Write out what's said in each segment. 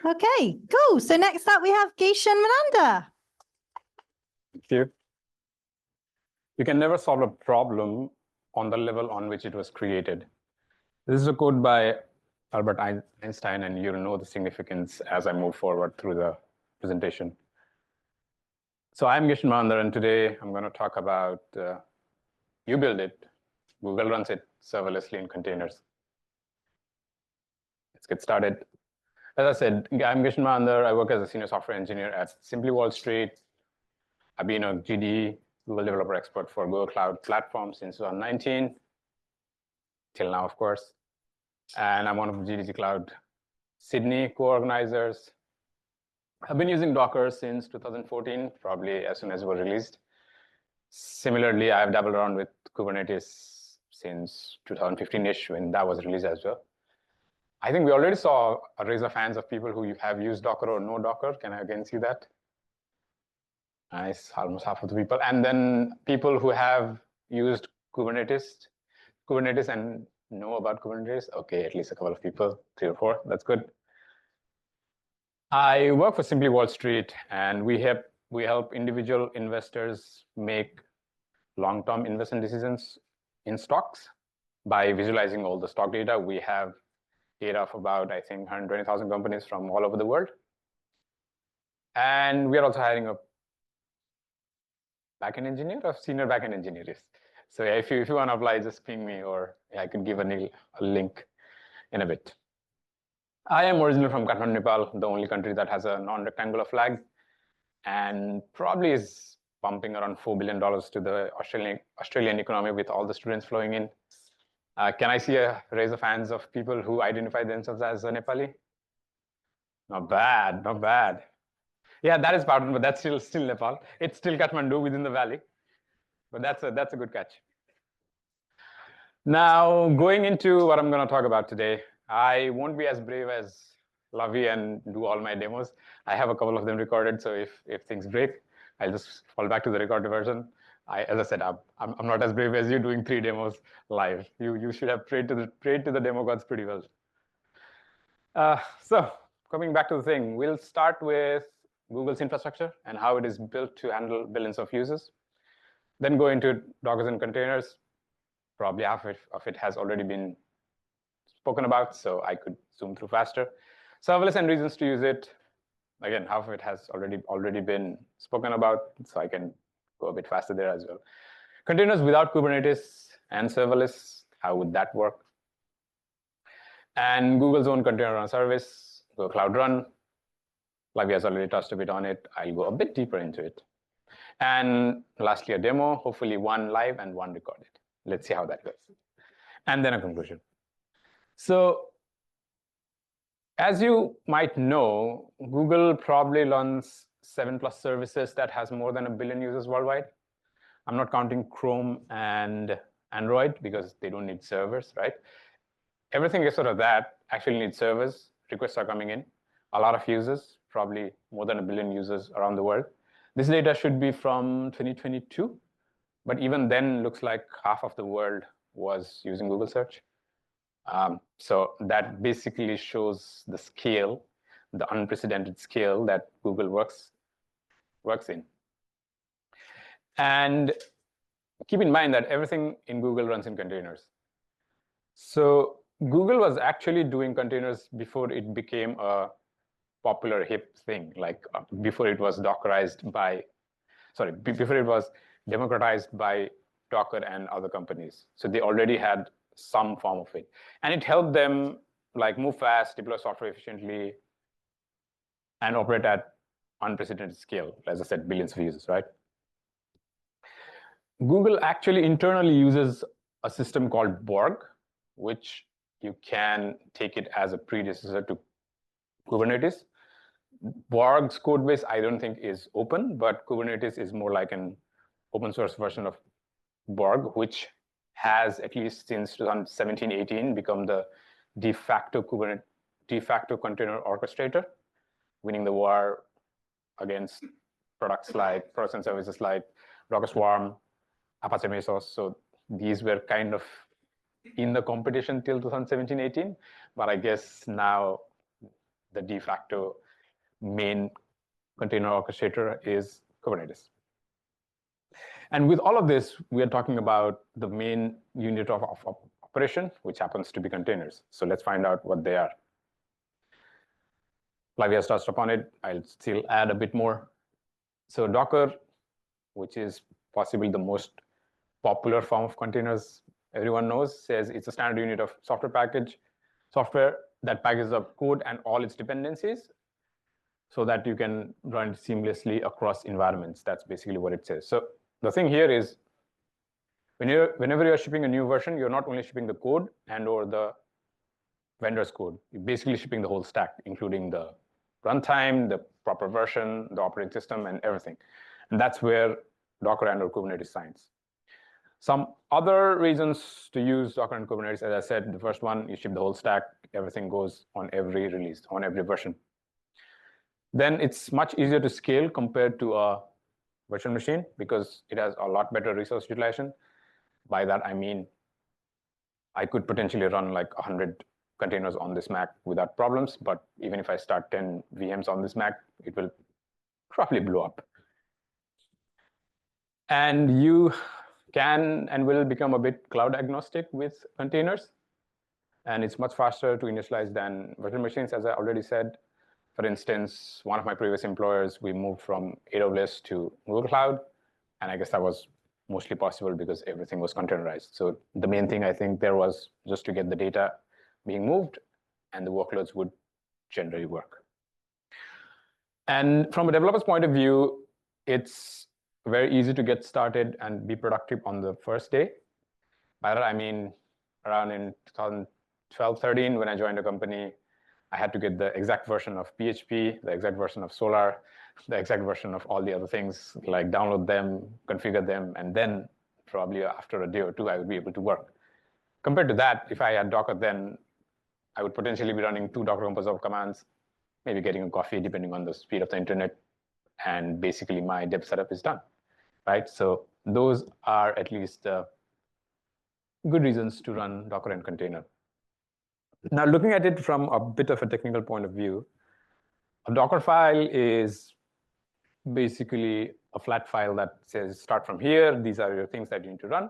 Okay, cool. So next up we have Geshan Manandhar. Thank you. You can never solve a problem on the level on which it was created. This is a quote by Albert Einstein, and you'll know the significance as I move forward through the presentation. So I'm Geshan Manandhar, and today I'm going to talk about you build it, Google runs it serverlessly in containers. Let's get started. As I said, I'm Geshan Manandhar. I work as a senior software engineer at Simply Wall Street. I've been a GD, Google Developer Expert for Google Cloud Platform since 2019, till now, of course. And I'm one of the GDC Cloud Sydney co-organizers. I've been using Docker since 2014, probably as soon as it was released. Similarly, I've dabbled around with Kubernetes since 2015-ish when that was released as well. I think we already saw a raise of hands of people who have used Docker or know Docker. Can I again see that? Nice, almost half of the people. And then people who have used Kubernetes and know about Kubernetes. Okay, at least a couple of people, 3 or 4, that's good. I work for Simply Wall Street, and we help individual investors make long-term investment decisions in stocks by visualizing all the stock data. We have data of about, I think, 120,000 companies from all over the world. And we are also hiring a backend engineer or senior backend engineer. So yeah, if you want to apply, just ping me, or I can give a link in a bit. I am originally from Kathmandu, Nepal, the only country that has a non-rectangular flag, and probably is pumping around $4 billion to the Australian economy with all the students flowing in. Can I see a raise of hands of people who identify themselves as a Nepali? Not bad, not bad. Yeah, that is Bhutan, but that's still Nepal. It's still Kathmandu within the valley, but that's a good catch. Now, going into what I'm going to talk about today, I won't be as brave as Lavi and do all my demos. I have a couple of them recorded, so if things break, I'll just fall back to the recorded version. As I said, I'm not as brave as you doing 3 demos live. You should have prayed to the demo gods pretty well. So coming back to the thing, we'll start with Google's infrastructure and how it is built to handle billions of users. Then go into Dockers and containers. Probably half of it has already been spoken about, so I could zoom through faster. Serverless and reasons to use it. Again, half of it has already been spoken about, so I can go a bit faster there as well. Containers without Kubernetes and serverless, how would that work? And Google's own container run service, Google Cloud Run. Lavi has already touched a bit on it. I'll go a bit deeper into it. And lastly, a demo, hopefully 1 live and 1 recorded. Let's see how that goes. And then a conclusion. So as you might know, Google probably runs 7+ services that has more than 1 billion users worldwide. I'm not counting Chrome and Android because they don't need servers, right? Everything except of that actually needs servers. Requests are coming in. A lot of users, probably more than 1 billion users around the world. This data should be from 2022, but even then looks like half of the world was using Google search. So that basically shows the scale, the unprecedented scale that Google works in. And keep in mind that everything in Google runs in containers. So Google was actually doing containers before it became a popular hip thing, like before it was before it was democratized by Docker and other companies. So they already had some form of it, and it helped them like move fast, deploy software efficiently, and operate at unprecedented scale. As I said, billions of users, right? Google actually internally uses a system called Borg, which you can take it as a predecessor to Kubernetes. Borg's code base, I don't think, is open, but Kubernetes is more like an open source version of Borg, which has, at least since 2017-18, become the de facto container orchestrator, winning the war against products and services like Docker Swarm, Apache Mesos. So these were kind of in the competition till 2017-18, but I guess now the de facto main container orchestrator is Kubernetes. And with all of this, we are talking about the main unit of operation, which happens to be containers. So let's find out what they are. Like we have touched upon it, I'll still add a bit more. So Docker, which is possibly the most popular form of containers everyone knows, says it's a standard unit of software that packages up code and all its dependencies so that you can run it seamlessly across environments. That's basically what it says. So the thing here is, whenever you're shipping a new version, you're not only shipping the code and or the vendor's code, you're basically shipping the whole stack, including the runtime, the proper version, the operating system, and everything. And that's where Docker and or Kubernetes shines. Some other reasons to use Docker and Kubernetes, as I said, the first one, you ship the whole stack, everything goes on every release, on every version. Then it's much easier to scale compared to a virtual machine because it has a lot better resource utilization. By that, I mean, I could potentially run like 100 containers on this Mac without problems, but even if I start 10 VMs on this Mac, it will probably blow up. And you can and will become a bit cloud agnostic with containers. And it's much faster to initialize than virtual machines, as I already said. For instance, one of my previous employers, we moved from AWS to Google Cloud. And I guess that was mostly possible because everything was containerized. So the main thing I think there was just to get the data being moved and the workloads would generally work. And from a developer's point of view, it's very easy to get started and be productive on the first day. By that, I mean, around in 2012, 13, when I joined a company, I had to get the exact version of PHP, the exact version of Solar, the exact version of all the other things, like download them, configure them, and then probably after a day or two, I would be able to work. Compared to that, if I had Docker then, I would potentially be running 2 Docker Compose commands, maybe getting a coffee depending on the speed of the internet, and basically my dev setup is done, right? So those are at least good reasons to run Docker and container. Now, looking at it from a bit of a technical point of view, a Docker file is basically a flat file that says start from here. These are your things that you need to run.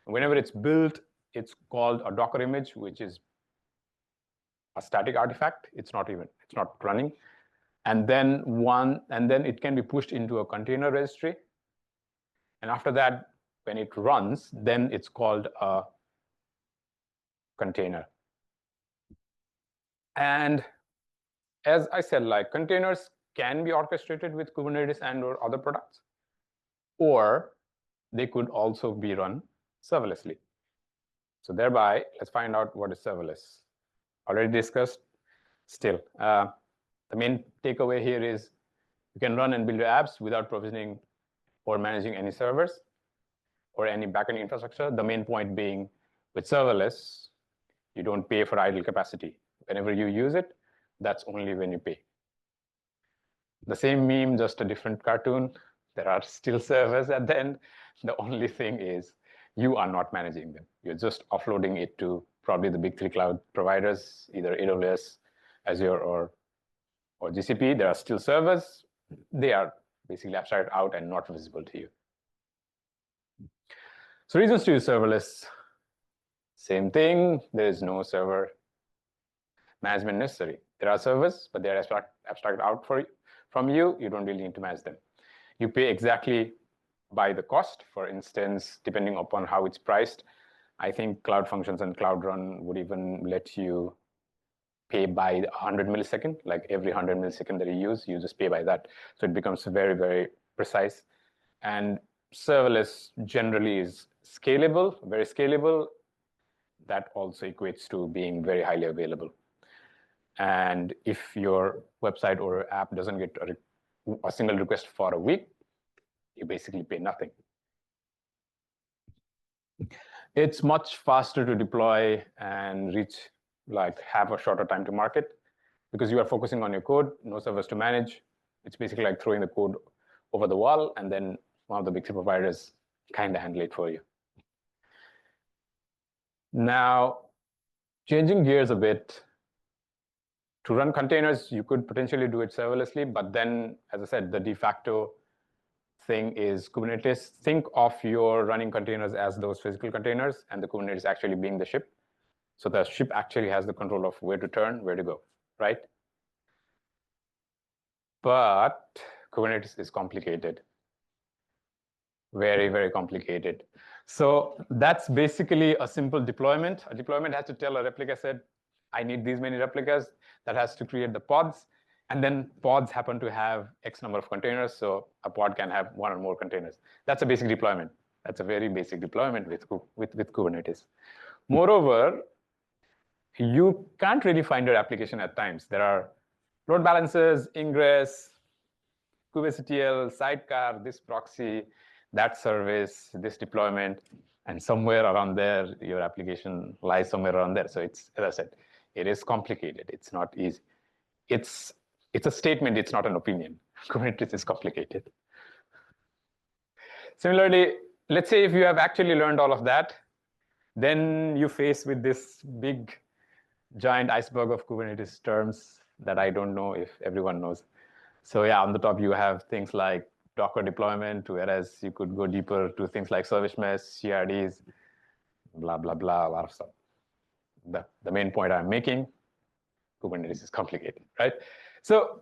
And whenever it's built, it's called a Docker image, which is a static artifact. It's not running. And then it can be pushed into a container registry. And after that, when it runs, then it's called a container. And as I said, like containers can be orchestrated with Kubernetes and or other products, or they could also be run serverlessly. So thereby, let's find out what is serverless. Already discussed. Still, the main takeaway here is you can run and build your apps without provisioning or managing any servers or any backend infrastructure. The main point being with serverless, you don't pay for idle capacity. Whenever you use it, that's only when you pay. The same meme, just a different cartoon. There are still servers at the end. The only thing is you are not managing them. You're just offloading it to probably the big 3 cloud providers, either AWS, Azure, or GCP. There are still servers. They are basically abstracted out and not visible to you. So reasons to use serverless. Same thing. There is no server management necessary. There are servers, but they are abstracted out from you. You don't really need to manage them. You pay exactly by the cost. For instance, depending upon how it's priced, I think Cloud Functions and Cloud Run would even let you pay by 100 millisecond, like every 100 millisecond that you use, you just pay by that. So it becomes very, very precise. And serverless generally is scalable, very scalable. That also equates to being very highly available. And if your website or app doesn't get a single request for a week, you basically pay nothing. It's much faster to deploy and have a shorter time to market because you are focusing on your code, no servers to manage. It's basically like throwing the code over the wall and then one of the big 3 providers kind of handle it for you. Now, changing gears a bit, To run containers, you could potentially do it serverlessly, but then, as I said, the de facto thing is Kubernetes. Think of your running containers as those physical containers, and the Kubernetes actually being the ship. So the ship actually has the control of where to turn, where to go, right? But Kubernetes is complicated. Very, very complicated. So that's basically a simple deployment. A deployment has to tell a replica set, I need these many replicas. That has to create the pods. And then pods happen to have X number of containers. So a pod can have one or more containers. That's a basic deployment. That's a very basic deployment with Kubernetes. Moreover, you can't really find your application at times. There are load balancers, ingress, kubectl, sidecar, this proxy, that service, this deployment, and somewhere around there, your application lies somewhere around there. So it's, as I said, it is complicated. It's not easy. It's a statement. It's not an opinion. Kubernetes is complicated. Similarly, let's say if you have actually learned all of that, then you face with this big, giant iceberg of Kubernetes terms that I don't know if everyone knows. So yeah, on the top, you have things like Docker deployment, whereas you could go deeper to things like service mesh, CRDs, blah, blah, blah, a lot of stuff. The main point I'm making, Kubernetes is complicated, right? So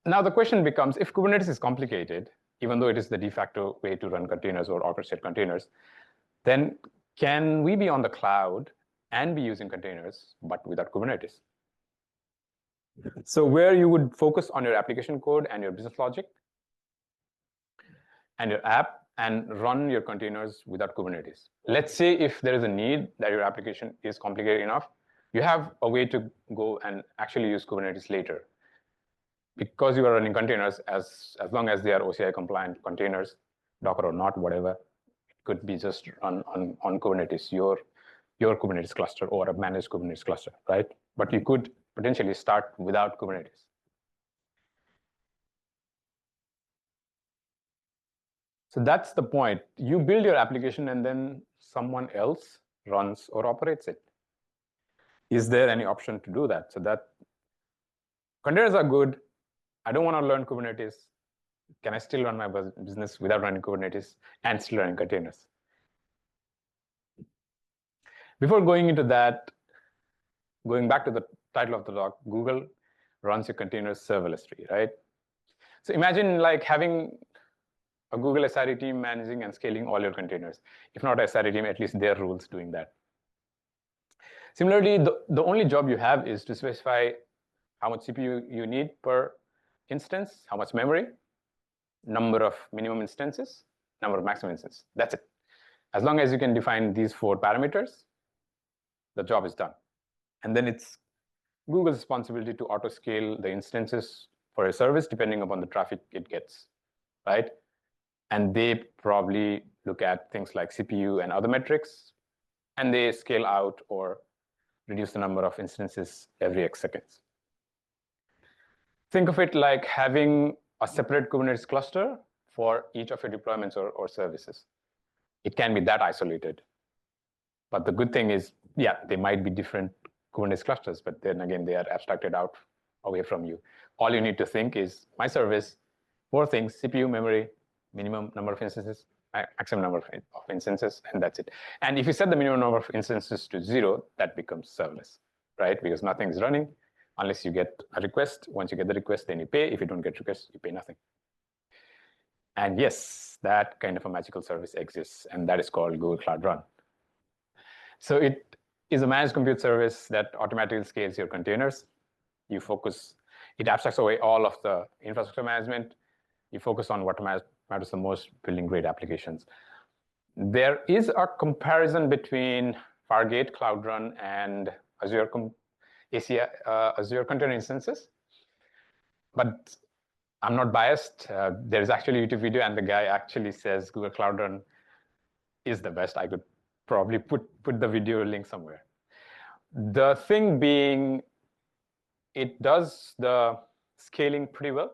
now the question becomes, if Kubernetes is complicated, even though it is the de facto way to run containers or orchestrate containers, then can we be on the cloud and be using containers, but without Kubernetes? So where you would focus on your application code and your business logic and your app and run your containers without Kubernetes. Let's say if there is a need that your application is complicated enough, you have a way to go and actually use Kubernetes later. Because you are running containers, as long as they are OCI compliant containers, Docker or not, whatever, it could be just run on Kubernetes, your Kubernetes cluster or a managed Kubernetes cluster, right? But you could potentially start without Kubernetes. So that's the point. You build your application and then someone else runs or operates it. Is there any option to do that? So that containers are good. I don't want to learn Kubernetes. Can I still run my business without running Kubernetes and still running containers? Before going into that, going back to the title of the talk, Google runs your containers serverlessly, right? So imagine like having a Google SRE team managing and scaling all your containers. If not a SRE team, at least their rules doing that. Similarly, the only job you have is to specify how much CPU you need per instance, how much memory, number of minimum instances, number of maximum instances. That's it. As long as you can define these 4 parameters, the job is done. And then it's Google's responsibility to auto-scale the instances for a service depending upon the traffic it gets, right? And they probably look at things like CPU and other metrics, and they scale out or reduce the number of instances every X seconds. Think of it like having a separate Kubernetes cluster for each of your deployments or services. It can be that isolated. But the good thing is, yeah, they might be different Kubernetes clusters, but then again, they are abstracted out away from you. All you need to think is my service, 4 things: CPU, memory, minimum number of instances, maximum number of instances, and that's it. And if you set the minimum number of instances to 0, that becomes serverless, right? Because nothing is running unless you get a request. Once you get the request, then you pay. If you don't get requests, you pay nothing. And yes, that kind of a magical service exists, and that is called Google Cloud Run. So it is a managed compute service that automatically scales your containers. You focus, it abstracts away all of the infrastructure management. You focus on what matters the most, building great applications. There is a comparison between Fargate, Cloud Run, and Azure Container Instances. But I'm not biased. There's actually a YouTube video, and the guy actually says Google Cloud Run is the best. I could probably put the video link somewhere. The thing being, it does the scaling pretty well,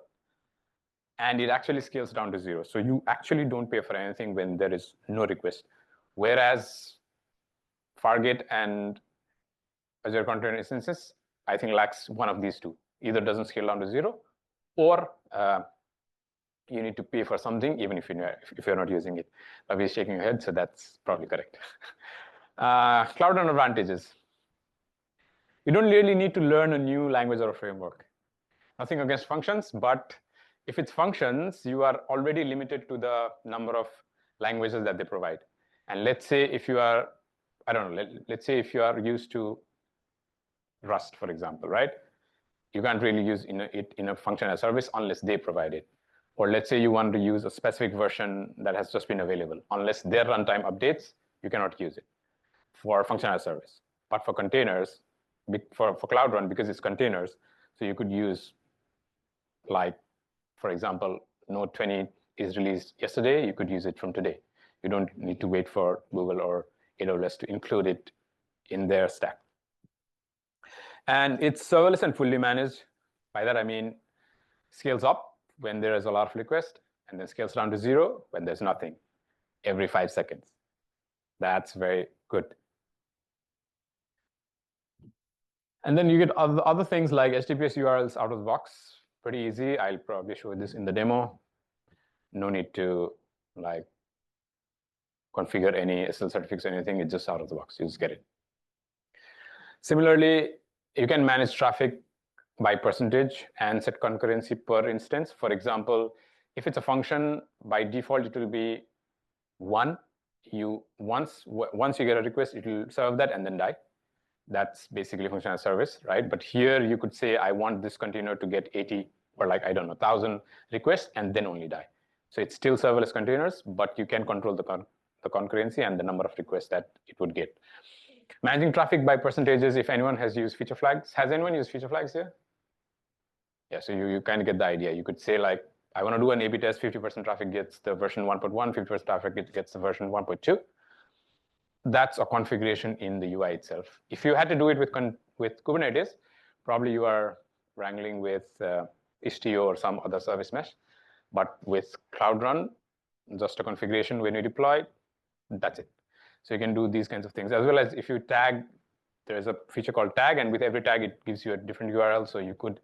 and it actually scales down to 0. So you actually don't pay for anything when there is no request. Whereas Fargate and Azure Container Instances I think, lacks one of these two. Either doesn't scale down to 0, or you need to pay for something even if you're not using it. Ravi is shaking your head, so that's probably correct. Cloud Run advantages. You don't really need to learn a new language or a framework. Nothing against functions, but if it's functions, you are already limited to the number of languages that they provide. And let's say if you are, I don't know, let's say if you are used to Rust, for example, right? You can't really use it in a function as a service unless they provide it. Or let's say you want to use a specific version that has just been available. Unless their runtime updates, you cannot use it for function as a service. But for containers, for Cloud Run, because it's containers, so you could use, like, for example, Node 20 is released yesterday, you could use it from today. You don't need to wait for Google or AWS to include it in their stack. And it's serverless and fully managed. By that, I mean scales up when there is a lot of requests, and then scales down to 0 when there's nothing, every 5 seconds. That's very good. And then you get other things like HTTPS URLs out of the box. Pretty easy. I'll probably show this in the demo. No need to like configure any SSL certificates or anything. It's just out of the box. You just get it. Similarly, you can manage traffic by percentage and set concurrency per instance. For example, if it's a function, by default, it will be 1. Once you get a request, it will serve that and then die. That's basically function as a service, right? But here you could say, I want this container to get 80 or like, I don't know, 1,000 requests and then only die. So it's still serverless containers, but you can control the concurrency and the number of requests that it would get. Managing traffic by percentages, if anyone has used feature flags. Has anyone used feature flags here? Yeah, so you kind of get the idea. You could say, like, I want to do an A/B test, 50% traffic gets the version 1.1, 50% traffic gets the version 1.2. That's a configuration in the UI itself. If you had to do it with Kubernetes, probably you are wrangling with Istio or some other service mesh. But with Cloud Run, just a configuration when you deploy, that's it. So you can do these kinds of things, as well as if you tag, there's a feature called tag, and with every tag, it gives you a different URL. So you could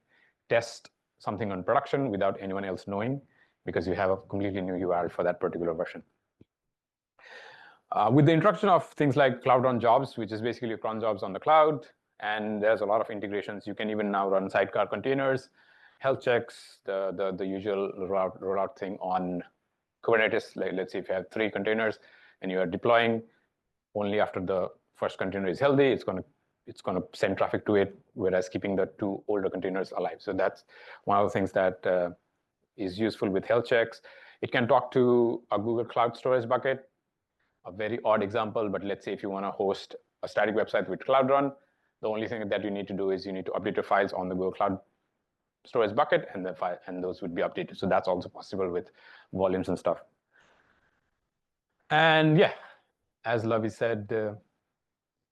test something on production without anyone else knowing, because you have a completely new URL for that particular version. With the introduction of things like Cloud Run Jobs, which is basically cron jobs on the cloud, and there's a lot of integrations. You can even now run sidecar containers, health checks, the usual rollout thing on Kubernetes. Like, let's say if you have 3 containers and you are deploying, only after the first container is healthy, it's going to send traffic to it, whereas keeping the 2 older containers alive. So that's one of the things that is useful with health checks. It can talk to a Google Cloud Storage bucket. A very odd example, but let's say if you want to host a static website with Cloud Run, the only thing that you need to do is you need to update your files on the Google Cloud Storage bucket, and those would be updated. So that's also possible with volumes and stuff. And yeah, as Lavi said,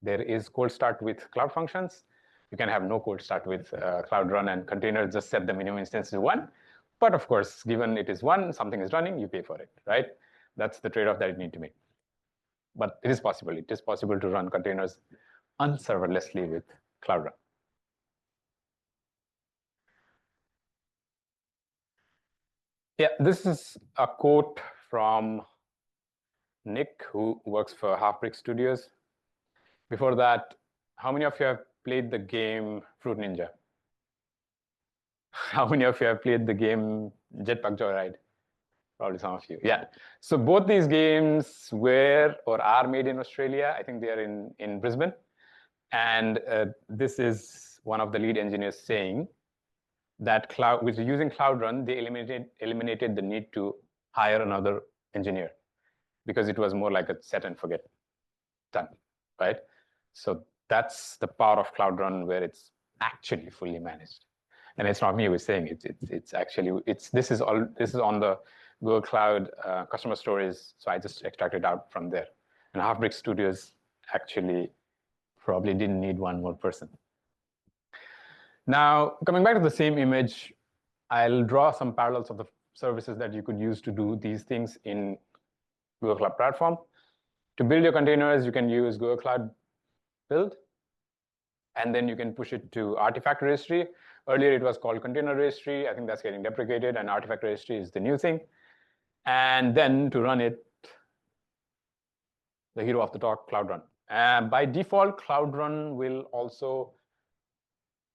there is cold start with Cloud Functions. You can have no cold start with Cloud Run and containers. Just set the minimum instance to 1. But of course, given it is 1, something is running, you pay for it, right? That's the trade-off that you need to make. But it is possible. It is possible to run containers unserverlessly with Cloud Run. Yeah, this is a quote from Nick, who works for Halfbrick Studios. Before that, how many of you have played the game Fruit Ninja? How many of you have played the game Jetpack Joyride? Probably some of you. Yeah. So both these games were or are made in Australia. I think they are in Brisbane. And this is one of the lead engineers saying that with using Cloud Run, they eliminated the need to hire another engineer, because it was more like a set and forget, done, right? So that's the power of Cloud Run, where it's actually fully managed. And it's not me who's saying it. This is on the Google Cloud customer stories. So I just extracted out from there. And Halfbrick Studios actually probably didn't need one more person. Now, coming back to the same image, I'll draw some parallels of the services that you could use to do these things in Google Cloud Platform. To build your containers, you can use Google Cloud Build. And then you can push it to artifact registry. Earlier, it was called container registry. I think that's getting deprecated, and artifact registry is the new thing. And then to run it, the hero of the talk, Cloud Run. By default, Cloud Run will also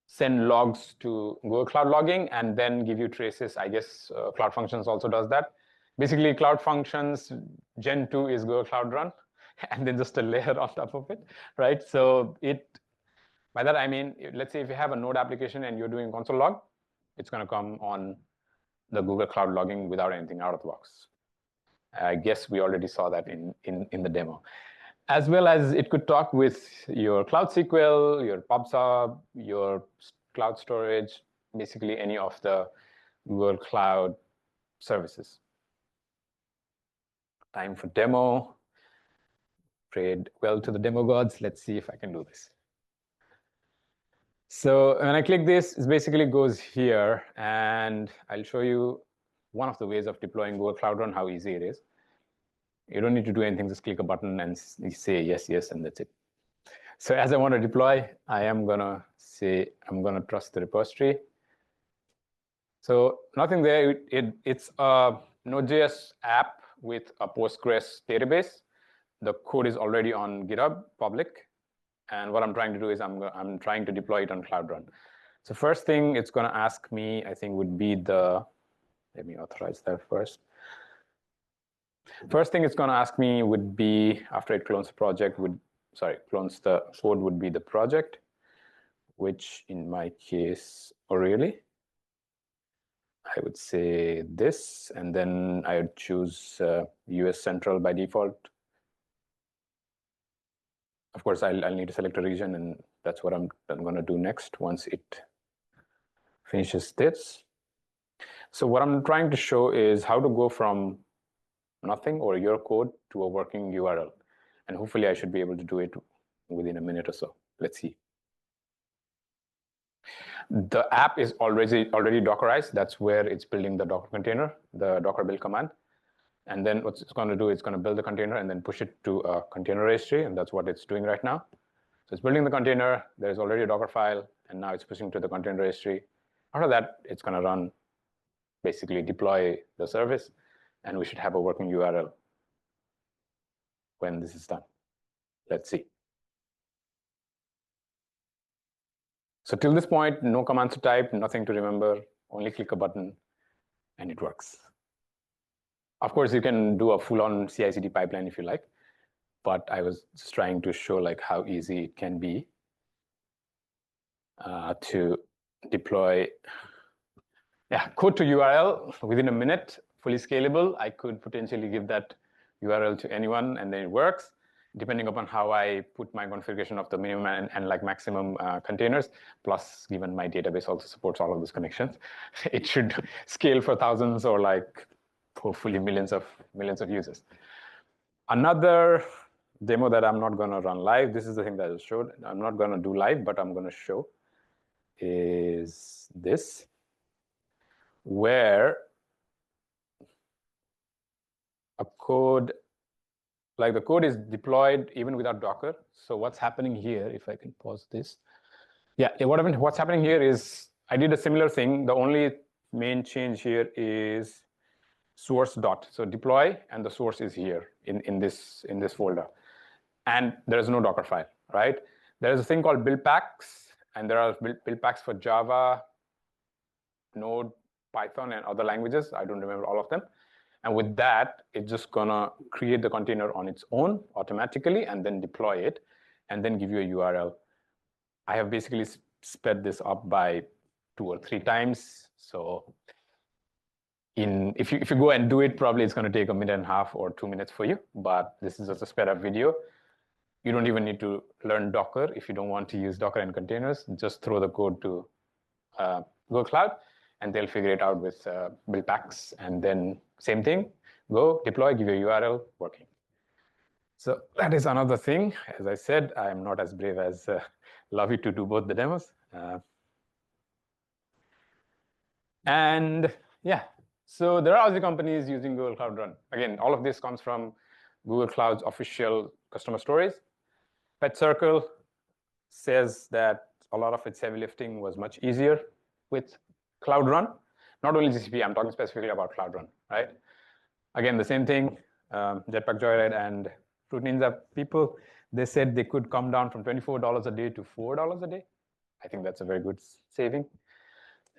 send logs to Google Cloud Logging and then give you traces. I guess Cloud Functions also does that. Basically, Cloud Functions Gen 2 is Google Cloud Run, and then just a layer on top of it, right? So by that I mean, let's say if you have a Node application and you're doing console log, it's going to come on the Google Cloud Logging without anything out of the box. I guess we already saw that in the demo. As well as it could talk with your Cloud SQL, your PubSub, your cloud storage, basically any of the Google Cloud services. Time for demo. Prayed well to the demo gods. Let's see if I can do this. So when I click this, it basically goes here, and I'll show you one of the ways of deploying Google Cloud Run, how easy it is. You don't need to do anything, just click a button and say yes, yes, and that's it. So as I want to deploy, I am going to say, I'm going to trust the repository. So nothing there. It's a Node.js app with a Postgres database. The code is already on GitHub, public. And what I'm trying to do is I'm trying to deploy it on Cloud Run. So first thing it's going to ask me, I think, would be let me authorize that first. First thing it's going to ask me would be, after it clones the project, clones the code, would be the project, which in my case, really, I would say this, and then I would choose US Central by default. Of course, I'll need to select a region, and that's what I'm going to do next once it finishes this. So what I'm trying to show is how to go from nothing or your code to a working URL. And hopefully I should be able to do it within a minute or so. Let's see. The app is already Dockerized. That's where it's building the Docker container, the Docker build command. And then what it's going to do, it's going to build the container and then push it to a container registry. And that's what it's doing right now. So it's building the container. There's already a Docker file. And now it's pushing to the container registry. After that, it's going to run, basically deploy the service. And we should have a working URL when this is done. Let's see. So till this point, no commands to type, nothing to remember, only click a button, and it works. Of course, you can do a full-on CI/CD pipeline if you like, but I was just trying to show how easy it can be to deploy code to URL within a minute. Fully scalable. I could potentially give that URL to anyone, and then it works, depending upon how I put my configuration of the minimum and maximum containers. Plus, given my database also supports all of those connections, it should scale for thousands or hopefully millions of users. Another demo that I'm not going to run live. This is the thing that I showed. I'm not going to do live, but I'm going to show is this, where a code, the code is deployed even without Docker. So what's happening here, if I can pause this. What's happening here is I did a similar thing. The only main change here is source dot. So deploy, and the source is here in this folder. And there is no Docker file, right? There is a thing called build packs, and there are build packs for Java, Node, Python, and other languages. I don't remember all of them. And with that, it's just going to create the container on its own automatically and then deploy it and then give you a URL. I have basically sped this up by 2 or 3 times. So if you go and do it, probably it's going to take 1.5 minutes or 2 minutes for you. But this is just a sped up video. You don't even need to learn Docker if you don't want to use Docker and containers. Just throw the code to Google Cloud, and they'll figure it out with build packs. And then same thing, go deploy, give you a URL, working. So that is another thing. As I said, I'm not as brave as Lovey to do both the demos. And yeah, so there are Aussie companies using Google Cloud Run. Again, all of this comes from Google Cloud's official customer stories. Pet Circle says that a lot of its heavy lifting was much easier with Cloud Run. Not only GCP, I'm talking specifically about Cloud Run, right? Again, the same thing, Jetpack Joyride and Fruit Ninja people, they said they could come down from $24 a day to $4 a day. I think that's a very good saving.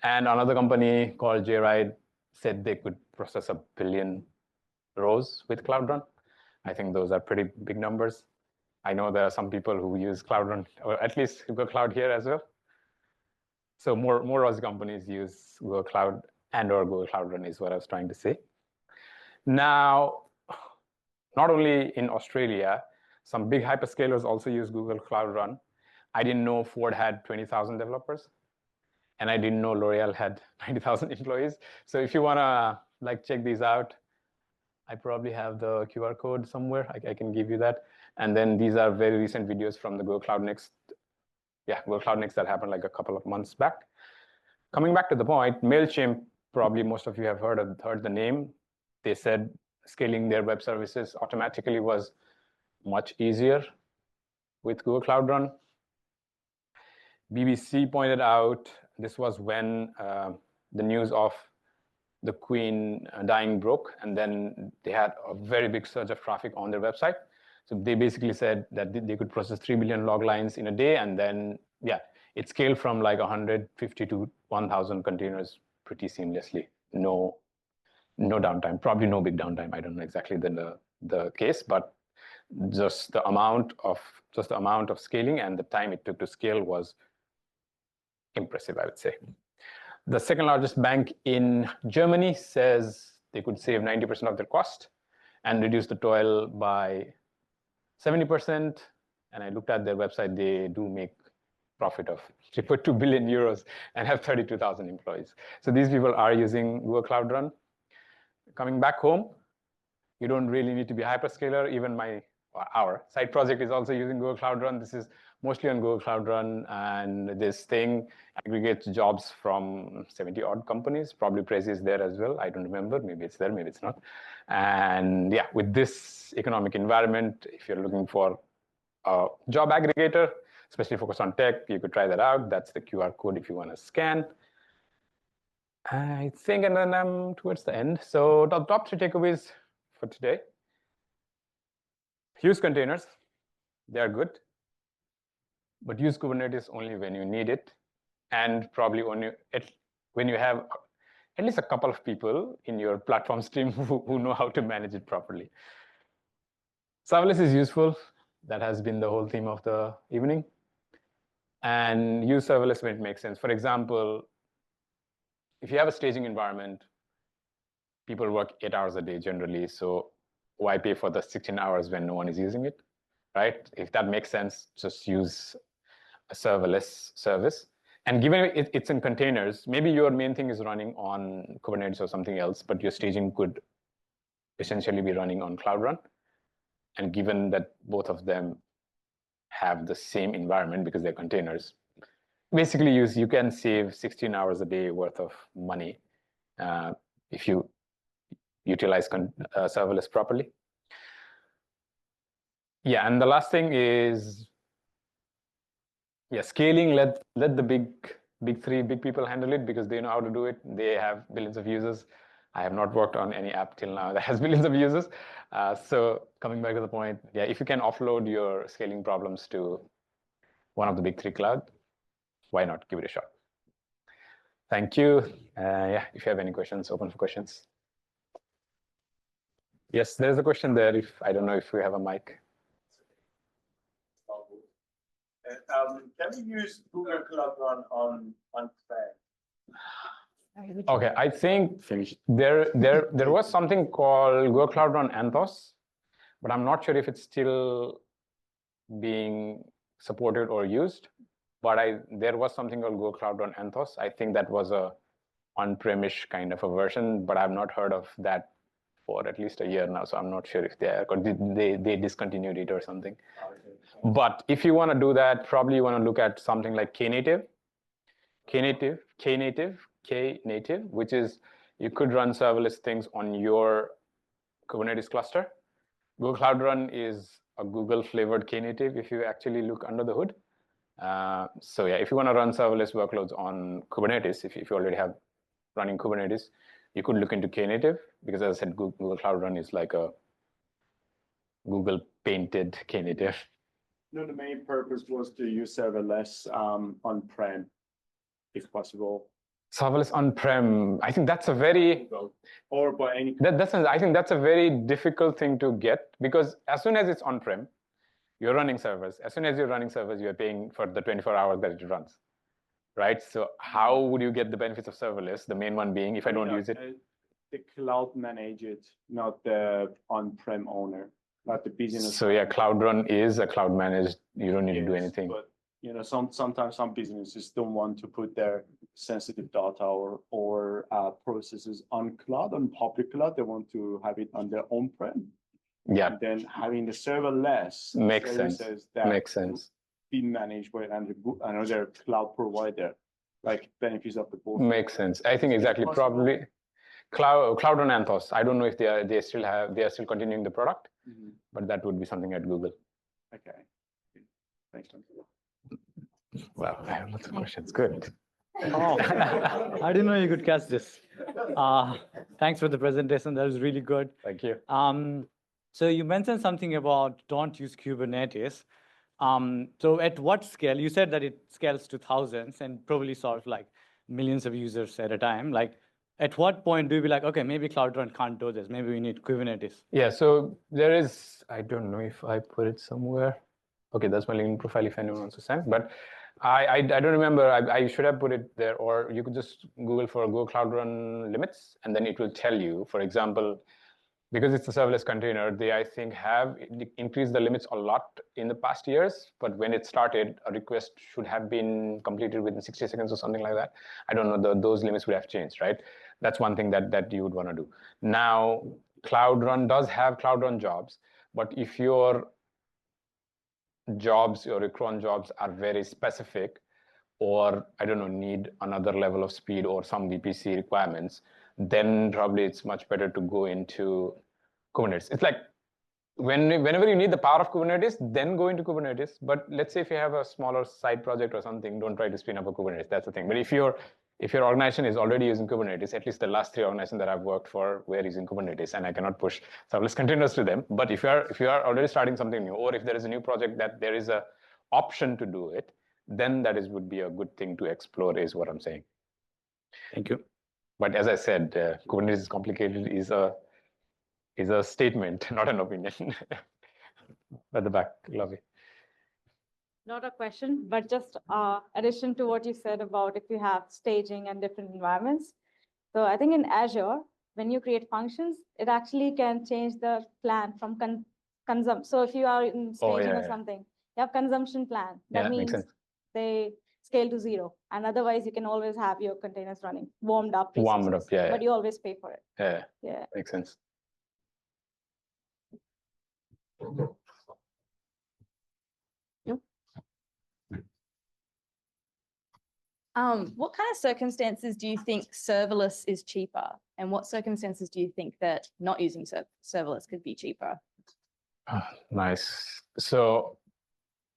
And another company called Joyride said they could process 1 billion rows with Cloud Run. I think those are pretty big numbers. I know there are some people who use Cloud Run, or at least Google Cloud here as well. So more Aussie companies use Google Cloud or Google Cloud Run is what I was trying to say. Now, not only in Australia, some big hyperscalers also use Google Cloud Run. I didn't know Ford had 20,000 developers, and I didn't know L'Oreal had 90,000 employees. So if you wanna check these out, I probably have the QR code somewhere. I can give you that. And then these are very recent videos from the Google Cloud Next. Yeah, Google Cloud Next that happened like a couple of months back. Coming back to the point, MailChimp, probably most of you have heard the name. They said scaling their web services automatically was much easier with Google Cloud Run. BBC pointed out this was when the news of the Queen dying broke, and then they had a very big surge of traffic on their website. So they basically said that they could process 3 billion log lines in a day, and then it scaled from like 150 to 1,000 containers pretty seamlessly. No downtime, probably no big downtime. I don't know exactly the case, but just the amount of scaling and the time it took to scale was impressive, I would say. The second largest bank in Germany says they could save 90% of their cost and reduce the toil by 70%. And I looked at their website, they do make profit of 3.2 billion euros and have 32,000 employees. So these people are using Google Cloud Run. Coming back home, you don't really need to be a hyperscaler. Even our side project is also using Google Cloud Run. This is mostly on Google Cloud Run, and this thing aggregates jobs from 70 odd companies. Probably Prezi is there as well. I don't remember. Maybe it's there, maybe it's not. And yeah, with this economic environment, if you're looking for a job aggregator, especially focused on tech, you could try that out. That's the QR code if you want to scan. I think, and then I'm towards the end. So the top 3 takeaways for today. Use containers. They are good. But use Kubernetes only when you need it, and probably only when you have at least a couple of people in your platform stream who know how to manage it properly. Serverless is useful. That has been the whole theme of the evening. And use serverless when it makes sense. For example, if you have a staging environment, people work 8 hours a day generally. So why pay for the 16 hours when no one is using it, right? If that makes sense, just use a serverless service. And given it's in containers, maybe your main thing is running on Kubernetes or something else, but your staging could essentially be running on Cloud Run. And given that both of them have the same environment because they're containers, basically you can save 16 hours a day worth of money if you utilize serverless properly. Yeah, and the last thing is, scaling, let the big three people handle it because they know how to do it. They have billions of users. I have not worked on any app till now that has billions of users. So coming back to the point, if you can offload your scaling problems to one of the big 3 cloud, why not give it a shot? Thank you. If you have any questions, open for questions. Yes, there's a question there. I don't know if we have a mic. Can we use Google Cloud Run on-prem? Okay, I think there was something called Google Cloud Run Anthos, but I'm not sure if it's still being supported or used. But there was something called Google Cloud Run Anthos. I think that was a on-premise kind of a version, but I've not heard of that for at least a year now. So I'm not sure if they discontinued it or something. But if you want to do that, probably you want to look at something like Knative, which is you could run serverless things on your Kubernetes cluster. Google Cloud Run is a Google flavored Knative if you actually look under the hood. So yeah, if you want to run serverless workloads on Kubernetes, if you already have running Kubernetes, you could look into Knative, because as I said, Google Cloud Run is like a Google painted Knative. No, the main purpose was to use serverless on-prem, if possible. Serverless on-prem, I think that's a very or by any. I think that's a very difficult thing to get, because as soon as it's on-prem, you're running servers. As soon as you're running servers, you're paying for the 24 hours that it runs, right? So how would you get the benefits of serverless? The main one being, if I don't use it, the cloud manage it, not the on-prem owner, not the business. So yeah, Cloud Run is a cloud managed. You don't need to do anything. But you know, sometimes some businesses don't want to put their sensitive data or processes on cloud, on public cloud. They want to have it on their on-prem. Yeah. And then having the serverless Makes sense. That Makes sense. Be managed by another cloud provider, like benefits of the both. Makes sense. I think exactly. Probably Cloud Run Anthos. I don't know if they are still continuing the product, but that would be something at Google. Okay. Thanks. Well, I have lots of questions. Good. Oh, I didn't know you could catch this. Thanks for the presentation. That was really good. Thank you. So you mentioned something about don't use Kubernetes. So at what scale? You said that it scales to thousands and probably sort of like millions of users at a time. Like, at what point do you be like, okay, maybe Cloud Run can't do this. Maybe we need Kubernetes. Yeah. So there is. I don't know if I put it somewhere. Okay, that's my LinkedIn profile if anyone wants to send. But I don't remember. I should have put it there, or you could just Google for Go Cloud Run limits, and then it will tell you. For example, because it's a serverless container, they I think have increased the limits a lot in the past years. But when it started, a request should have been completed within 60 seconds or something like that. I don't know. Those limits would have changed, right? That's one thing that you would want to do. Now, Cloud Run does have Cloud Run jobs, but if your jobs, your cron jobs are very specific, or I don't know, need another level of speed or some VPC requirements, then probably it's much better to go into Kubernetes. It's like whenever you need the power of Kubernetes, then go into Kubernetes. But let's say if you have a smaller side project or something, don't try to spin up a Kubernetes. That's the thing. But if your organization is already using Kubernetes, at least the last 3 organizations that I've worked for were using Kubernetes, and I cannot push serverless containers to them. But if you are already starting something new, or if there is a new project that there is a option to do it, then would be a good thing to explore, is what I'm saying. Thank you. But as I said, Kubernetes is complicated is a statement, not an opinion. At the back, Lovey. Not a question, but just addition to what you said about if you have staging and different environments. So I think in Azure, when you create functions, it actually can change the plan from consumption. So if you are in staging or something, you have consumption plan. That means they scale to 0. And otherwise, you can always have your containers running, warmed up. But you always pay for it. Yeah. Makes sense. What kind of circumstances do you think serverless is cheaper? And what circumstances do you think that not using serverless could be cheaper? Nice. So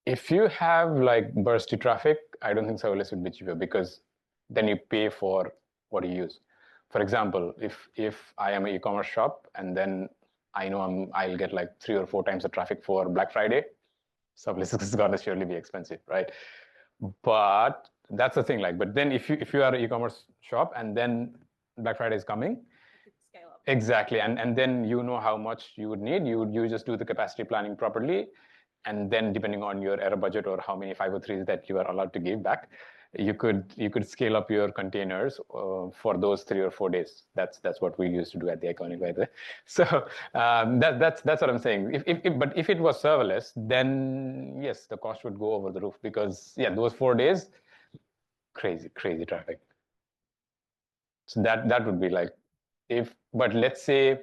if you have like bursty traffic, I don't think serverless would be cheaper, because then you pay for what you use. For example, if I am an e-commerce shop and then I know I'll get like 3 or 4 times the traffic for Black Friday, serverless is gonna surely be expensive, right? But that's the thing. Like, but then if you are an e-commerce shop and then Black Friday is coming, Scale up. exactly, and then you know how much you would need. You just do the capacity planning properly, and then depending on your error budget or how many 503s that you are allowed to give back, you could scale up your containers for those 3 or 4 days. That's what we used to do at the Iconic, by the way. So that's what I'm saying. But if it was serverless, then yes, the cost would go over the roof, because those 4 days, crazy traffic. So that would be like, but let's say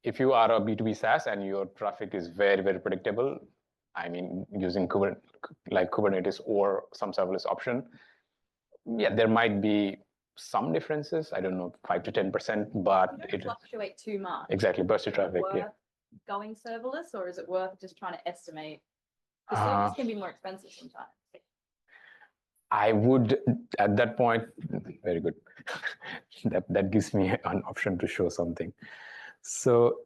if you are a B2B SaaS and your traffic is very, very predictable, I mean, using Kubernetes or some serverless option, there might be some differences. I don't know, 5 to 10%, but it fluctuate too much. Exactly, bursty traffic. Going serverless, or is it worth just trying to estimate? Because serverless can be more expensive sometimes. I would, at that point, very good. That gives me an option to show something. So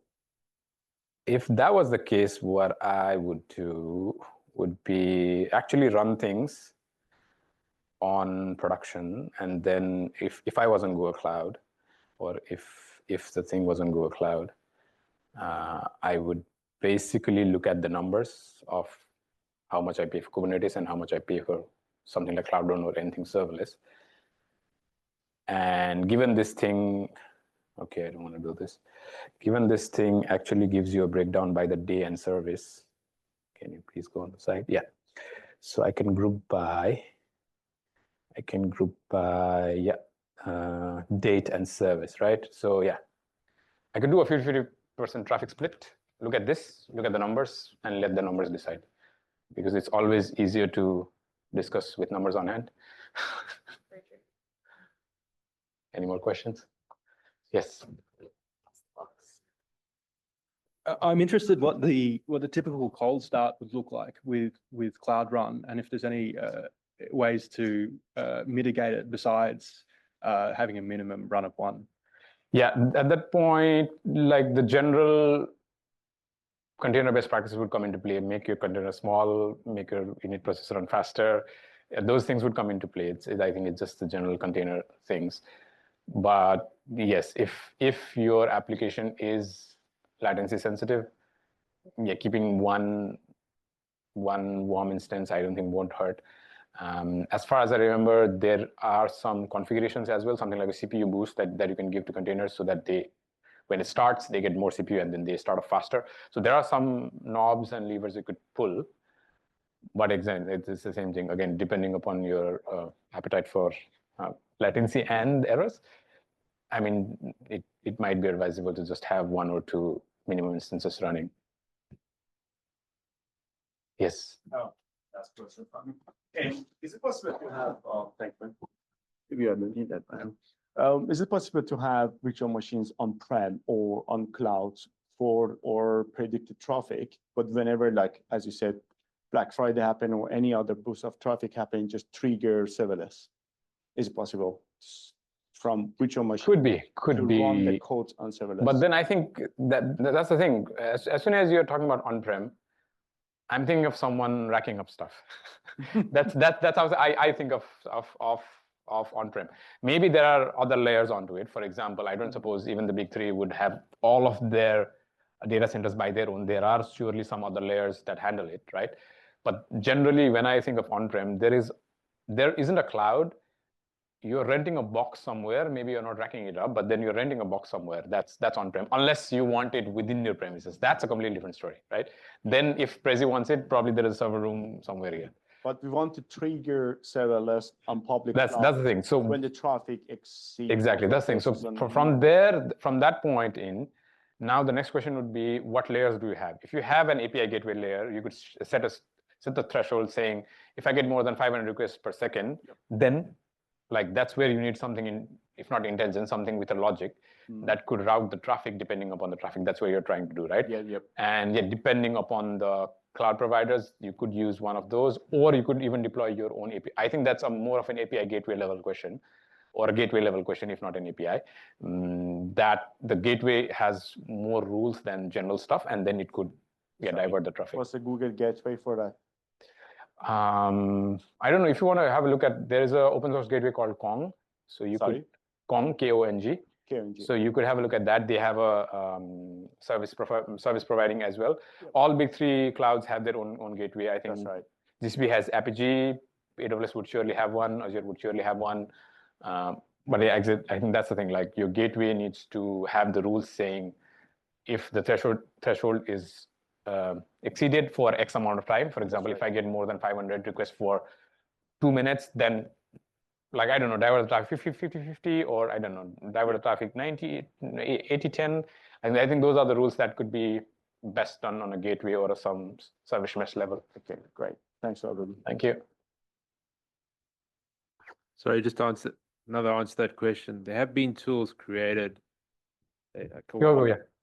if that was the case, what I would do would be actually run things on production. And then if I wasn't Google Cloud, or if the thing wasn't Google Cloud, I would basically look at the numbers of how much I pay for Kubernetes and how much I pay for something like Cloud Run or anything serverless. And given this thing, okay, I don't want to do this. Given this thing actually gives you a breakdown by the day and service. Can you please go on the side? Yeah. So I can group by, date and service, right? So yeah, I could do a 50% traffic split. Look at this, look at the numbers, and let the numbers decide. Because it's always easier to discuss with numbers on hand. Any more questions? Yes. I'm interested what the typical cold start would look like with Cloud Run, and if there's any ways to mitigate it besides having a minimum run of one. Yeah, at that point, like the general container best practices would come into play. Make your container small, make your unit processor run faster. Those things would come into play. I think it's just the general container things. But yes, if your application is latency sensitive, yeah, keeping one warm instance, I don't think won't hurt. As far as I remember, there are some configurations as well, something like a CPU boost that you can give to containers so that when it starts, they get more CPU and then they start off faster. So there are some knobs and levers you could pull. But again, it's the same thing, again, depending upon your appetite for latency and errors. I mean, it might be advisable to just have 1 or 2 minimum instances running. Yes. Oh, that's question for me. And is it possible to have, thank you. If you are looking at that, is it possible to have virtual machines on-prem or on clouds for or predicted traffic, but whenever, like, as you said, Black Friday happen or any other boost of traffic happen, just trigger serverless? Is it possible from virtual machine? Could be. Run the codes on serverless. But then I think that's the thing. As soon as you're talking about on-prem, I'm thinking of someone racking up stuff. that's how I think of on-prem. Maybe there are other layers onto it. For example, I don't suppose even the big three would have all of their data centers by their own. There are surely some other layers that handle it, right? But generally, when I think of on-prem, there isn't a cloud. You're renting a box somewhere. Maybe you're not racking it up, but then you're renting a box somewhere. That's on-prem, unless you want it within your premises. That's a completely different story, right? Then if Prezi wants it, probably there is a server room somewhere here. But we want to trigger serverless on public that's cloud the thing. So when the traffic exceeds. Exactly, that's the thing. So from that point in, now the next question would be, what layers do you have? If you have an API gateway layer, you could set the threshold saying, if I get more than 500 requests per second, then like that's where you need something if not intelligence, something with a logic that could route the traffic depending upon the traffic. That's what you're trying to do, right? Yeah. And depending upon the cloud providers, you could use one of those, or you could even deploy your own API. I think that's more of an API gateway level question, or a gateway level question, if not an API. That the gateway has more rules than general stuff, and then it could divert the traffic. What's the Google gateway for that? I don't know if you want to have a look at, there is an open source gateway called Kong. So you could Kong, K-O-N-G. So you could have a look at that. They have a service providing as well. All big three clouds have their own gateway. I think GCP has Apigee, AWS would surely have one, Azure would surely have one. But I think that's the thing. Like your gateway needs to have the rules saying if the threshold is exceeded for X amount of time. For example, if I get more than 500 requests for 2 minutes, then like, I don't know, divert the traffic 50-50, or I don't know, divert the traffic 80-10. And I think those are the rules that could be best done on a gateway or some service mesh level. Okay, great. Thanks, Arun. Thank you. Sorry, just to answer to that question. There have been tools created a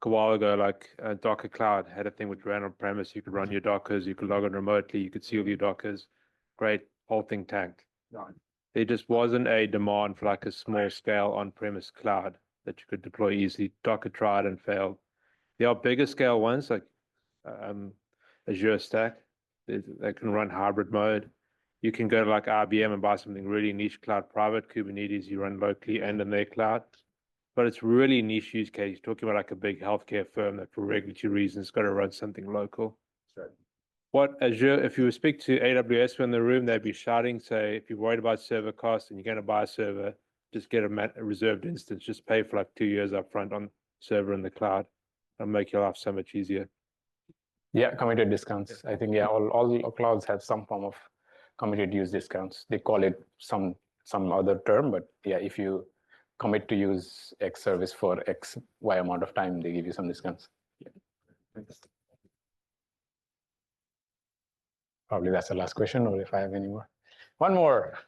while ago, like Docker Cloud had a thing which ran on premise. You could run your Dockers, you could log in remotely, you could see all your Dockers. Great, whole thing tanked. There just wasn't a demand for like a small scale on-premise cloud that you could deploy easily. Docker tried and failed. There are bigger scale ones like Azure Stack. They can run hybrid mode. You can go to like IBM and buy something really niche cloud private. Kubernetes, you run locally and in their cloud. But it's really niche use case. You're talking about like a big healthcare firm that for regulatory reasons got to run something local. What Azure, if you speak to AWS in the room, they'd be shouting, say, if you're worried about server costs and you're going to buy a server, just get a reserved instance, just pay for like 2 years upfront on server in the cloud. It'll make your life so much easier. Yeah, committed discounts. I think, yeah, all clouds have some form of committed use discounts. They call it some other term, but yeah, if you commit to use X service for X, Y amount of time, they give you some discounts. Yeah. Probably that's the last question, or if I have any more. One more.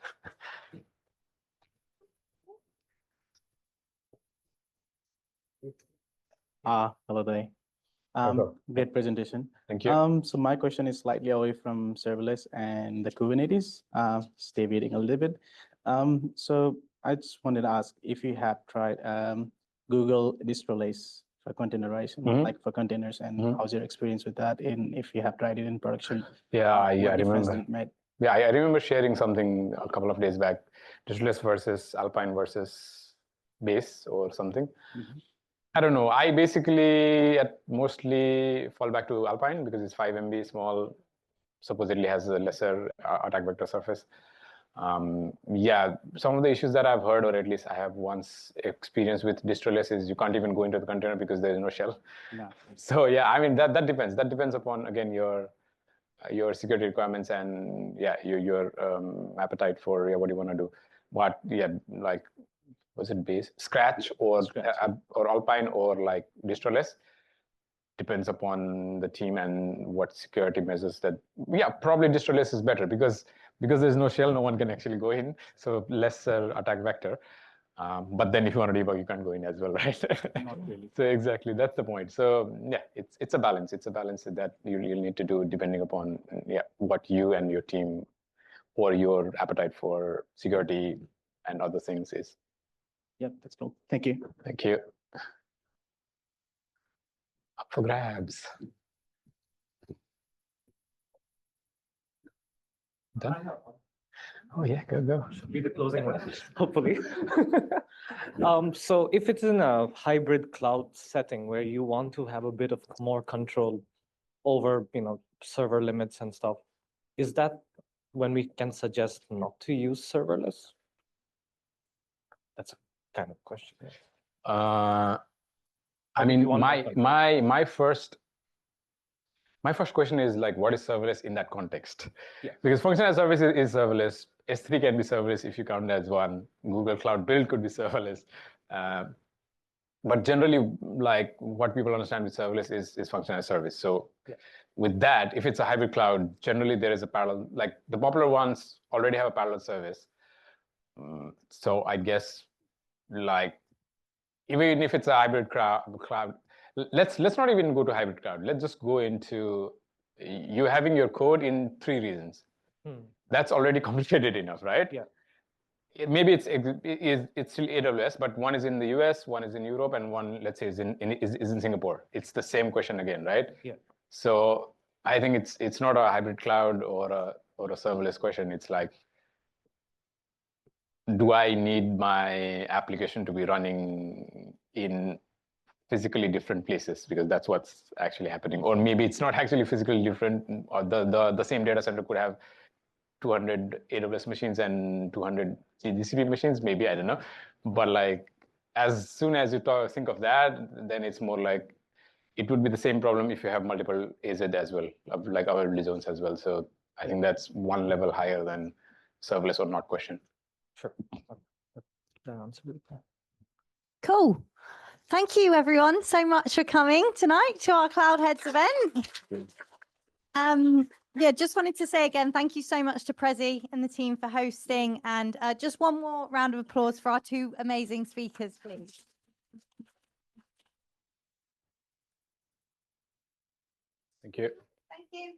Hello there. Hello. Great presentation. Thank you. So my question is slightly away from serverless and the Kubernetes, just deviating a little bit. So I just wanted to ask if you have tried Google Serverless for containerization, like for containers, and how's your experience with that? And if you have tried it in production, Yeah, I what difference remember. it made? Yeah, I remember sharing something a couple of days back, Serverless versus Alpine versus Base or something. I don't know. I basically mostly fall back to Alpine because it's 5 MB small, supposedly has a lesser attack vector surface. Yeah, some of the issues that I've heard, or at least I have once experienced with Serverless, is you can't even go into the container because there is no shell. No. So yeah, I mean that depends. That depends upon, again, your security requirements and yeah, your appetite for what you want to do. But yeah, like, was it Base, Scratch, or Alpine, or like Serverless? Depends upon the team and what security measures that. Yeah, probably Serverless is better because there's no shell, no one can actually go in, so lesser attack vector. But then if you want to debug, you can't go in as well, right? Not really. So exactly, that's the point. So yeah, it's a balance. It's a balance that you'll need to do depending upon what you and your team or your appetite for security and other things is. Yep, that's cool. Thank you. Thank you. Up for grabs. Done? Oh yeah, go. Should be the closing one, hopefully. So if it's in a hybrid cloud setting where you want to have a bit of more control over, server limits and stuff, is that when we can suggest not to use serverless? That's a kind of question. I mean, my first question is like, what is serverless in that context? Yeah. Because function as service is serverless. S3 can be serverless if you count it as one. Google Cloud Build could be serverless. But generally, like what people understand with serverless is function as service. So with that, if it's a hybrid cloud, generally there is a parallel, like the popular ones already have a parallel service. So I guess like, even if it's a hybrid cloud, let's not even go to hybrid cloud. Let's just go into you having your code in 3 regions. That's already complicated enough, right? Yeah. Maybe it's still AWS, but one is in the US, one is in Europe, and one, let's say, is in Singapore. It's the same question again, right? Yeah. So I think it's not a hybrid cloud or a serverless question. It's like, do I need my application to be running in physically different places, because that's what's actually happening? Or maybe it's not actually physically different, or the same data center could have 200 AWS machines and 200 GCP machines, maybe, I don't know. But like, as soon as you think of that, then it's more like, it would be the same problem if you have multiple AZ as well, like availability zones as well. So I think that's one level higher than serverless or not question. Sure. That answer. Cool. Thank you, everyone, so much for coming tonight to our Cloud Heads event. Yeah, just wanted to say again, thank you so much to Prezi and the team for hosting. And just one more round of applause for our 2 amazing speakers, please. Thank you. Thank you.